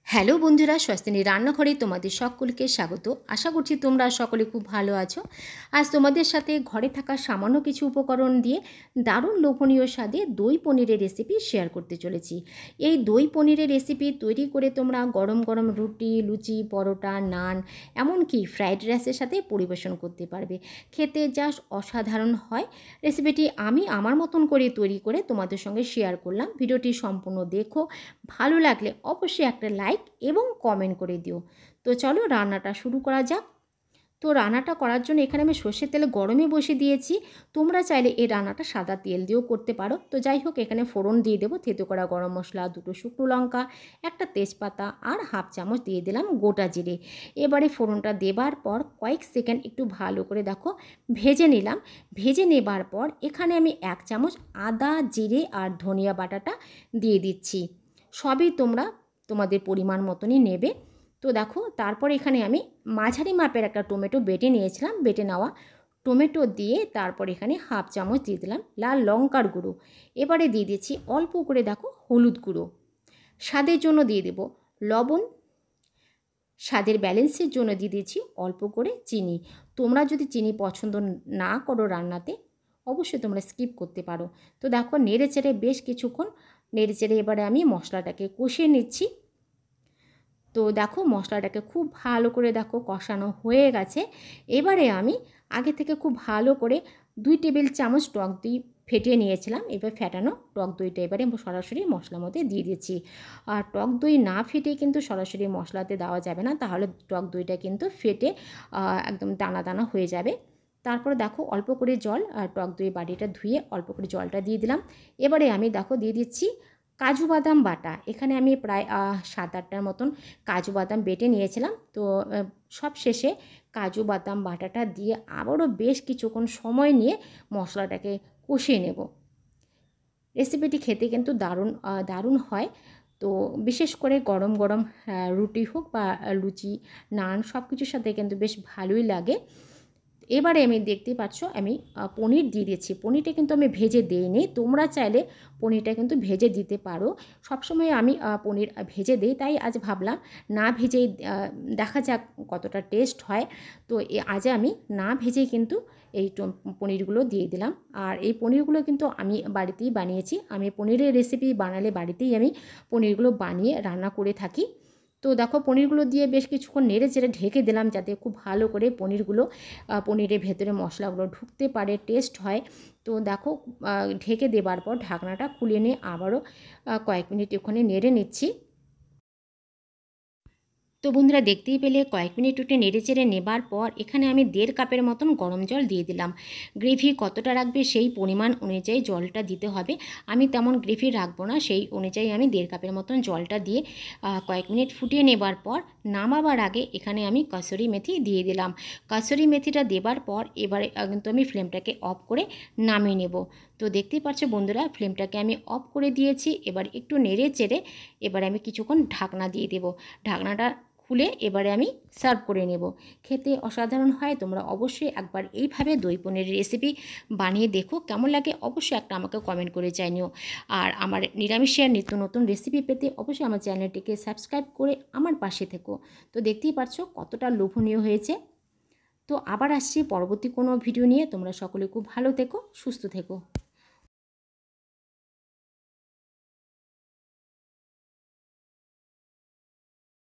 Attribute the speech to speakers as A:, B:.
A: Hello বন্ধুরা, স্বস্তিনী রান্নাঘরে তোমাদের সকলকে স্বাগত। আশা করছি তোমরা সকলে খুব ভালো আছো। আজ তোমাদের সাথে ঘরে থাকা সামান্য কিছু উপকরণ দিয়ে দারুণ লোভনীয় স্বাদে দই পনিরের রেসিপি শেয়ার করতে চলেছি। এই দই পনিরের রেসিপি তৈরি করে তোমরা গরম গরম রুটি, লুচি, পরোটা, নান, এমনকি ফ্রাইড রাইসের সাথে পরিবেশন করতে পারবে। খেতে জাস্ট অসাধারণ হয়। রেসিপিটি আমি আমার মতন করে তৈরি করে তোমাদের সঙ্গে শেয়ার করলাম। ভিডিওটি সম্পূর্ণ দেখো, ভালো লাগলে অবশ্যই একটা লাইক এবং কমেন্ট করে দিও। তো চলো রান্নাটা শুরু করা যাক। তো রান্নাটা করার জন্য এখানে আমি সর্ষের তেল গরমে বসিয়ে দিয়েছি। তোমরা চাইলে এই রান্নাটা সাদা তেল দিয়েও করতে পারো। তো যাই হোক, এখানে ফোড়ন দিয়ে দেবো থেতো করা গরম মশলা, 2টো শুকনো লঙ্কা, একটা তেজপাতা আর হাফ চামচ দিয়ে দিলাম গোটা জিরে। এবারে ফোড়নটা দেবার পর কয়েক সেকেন্ড একটু ভালো করে দেখো ভেজে নিলাম। ভেজে নেবার পর এখানে আমি 1 চামচ আদা, জিরে আর ধনিয়া বাটাটা দিয়ে দিচ্ছি। সবই তোমরা তোমাদের পরিমাণ মতনই নেবে। তো দেখো, তারপর এখানে আমি মাঝারি মাপের একটা টমেটো বেটে নিয়েছিলাম। বেটে নেওয়া টমেটো দিয়ে তারপর এখানে হাফ চামচ দিয়ে দিলাম লাল লঙ্কার গুঁড়ো। এবারে দিয়ে দিচ্ছি অল্প করে দেখো হলুদ গুঁড়ো। স্বাদের জন্য দিয়ে দেব লবণ। স্বাদের ব্যালেন্সের জন্য দিয়ে দিচ্ছি অল্প করে চিনি। তোমরা যদি চিনি পছন্দ না করো রান্নাতে, অবশ্যই তোমরা স্কিপ করতে পারো। তো দেখো, নেড়ে চেড়ে বেশ কিছুক্ষণ নেড়ে চেড়ে এবারে আমি মশলাটাকে কষিয়ে নিচ্ছি। তো দেখো, মশলাটাকে খুব ভালো করে দেখো কষানো হয়ে গেছে। এবারে আমি আগে থেকে খুব ভালো করে 2 টেবিল চামচ টক দই ফেটিয়ে নিয়েছিলাম। এবার ফেটানো টক দইটা এবারে সরাসরি মশলার মধ্যে দিয়ে দিচ্ছি। আর টক দই না ফেটে কিন্তু সরাসরি মশলাতে দেওয়া যাবে না, তাহলে টক দইটা কিন্তু ফেটে একদম দানা দানা হয়ে যাবে। তারপরে দেখো অল্প করে জল, আর টক দই বাটিটা ধুয়ে অল্প করে জলটা দিয়ে দিলাম। এবারে আমি দেখো দিয়ে দিচ্ছি কাজু বাদাম বাটা। এখানে আমি প্রায় 7-8টার মতন কাজু বাদাম বেটে নিয়েছিলাম। তো সব শেষে কাজু বাদাম বাটাটা দিয়ে আবারও বেশ কিছুক্ষণ সময় নিয়ে মশলাটাকে কষিয়ে নেব। রেসিপিটি খেতে কিন্তু দারুণ হয়। তো বিশেষ করে গরম গরম রুটি হোক বা লুচি, নান, সব কিছুর সাথে কিন্তু বেশ ভালোই লাগে। এবারে আমি দেখতেই পাচ্ছ আমি পনির দিয়ে দিচ্ছি। পনিরটা কিন্তু আমি ভেজে দিইনি, তোমরা চাইলে পনিরটা কিন্তু ভেজে দিতে পারো। সবসময় আমি পনির ভেজে দিই, তাই আজ ভাবলাম না ভেজেই দেখা যাক কতটা টেস্ট হয়। তো আজ আমি না ভেজেই কিন্তু এই পনিরগুলো দিয়ে দিলাম। আর এই পনিরগুলো কিন্তু আমি বাড়িতেই বানিয়েছি। আমি পনিরের রেসিপি বানালে বাড়িতেই আমি পনিরগুলো বানিয়ে রান্না করে থাকি। তো দেখো, পনিরগুলো দিয়ে বেশ কিছুক্ষণ নেড়ে চেড়ে ঢেকে দিলাম, যাতে খুব ভালো করে পনিরের ভেতরে মশলাগুলো ঢুকতে পারে, টেস্ট হয়। তো দেখো, ঢেকে দেবার পর ঢাকনাটা খুলে নিয়ে আবারও কয়েক মিনিট ওখানে নেড়ে নিচ্ছি। তো বন্ধুরা, দেখতেই পেলে কয়েক মিনিট উঠে নেড়ে চেড়ে নেবার পর এখানে আমি 1.5 কাপের মতন গরম জল দিয়ে দিলাম। গ্রেভি কতটা রাখবে সেই পরিমাণ অনুযায়ী জলটা দিতে হবে। আমি তেমন গ্রেভি রাখবো না, সেই অনুযায়ী আমি 1.5 কাপের মতন জলটা দিয়ে কয়েক মিনিট ফুটিয়ে নেবার পর নামাবার আগে এখানে আমি কসুরি মেথি দিয়ে দিলাম। কসুরি মেথিটা দেবার পর এবারে কিন্তু আমি ফ্লেমটাকে অফ করে নামিয়ে নেব। তো দেখতেই পাচ্ছ বন্ধুরা, ফ্লেমটাকে আমি অফ করে দিয়েছি। এবার একটু নেড়ে চেড়ে এবারে আমি কিছুক্ষণ ঢাকনা দিয়ে দেব। ঢাকনাটা খুলে এবারে আমি সার্ভ করে নেব। খেতে অসাধারণ হয়। তোমরা অবশ্যই একবার এইভাবে দই পনিরের রেসিপি বানিয়ে দেখো, কেমন লাগে অবশ্যই একটা আমাকে কমেন্ট করে জানিও। আর আমার নিরামিষের নিত্য নতুন রেসিপি পেতে অবশ্যই আমার চ্যানেলটিকে সাবস্ক্রাইব করে আমার পাশে থেকো। তো দেখতেই পাচ্ছ কতটা লোভনীয় হয়েছে। তো আবার আসছি পরবর্তী কোনো ভিডিও নিয়ে। তোমরা সকলে খুব ভালো থেকো, সুস্থ থেকো।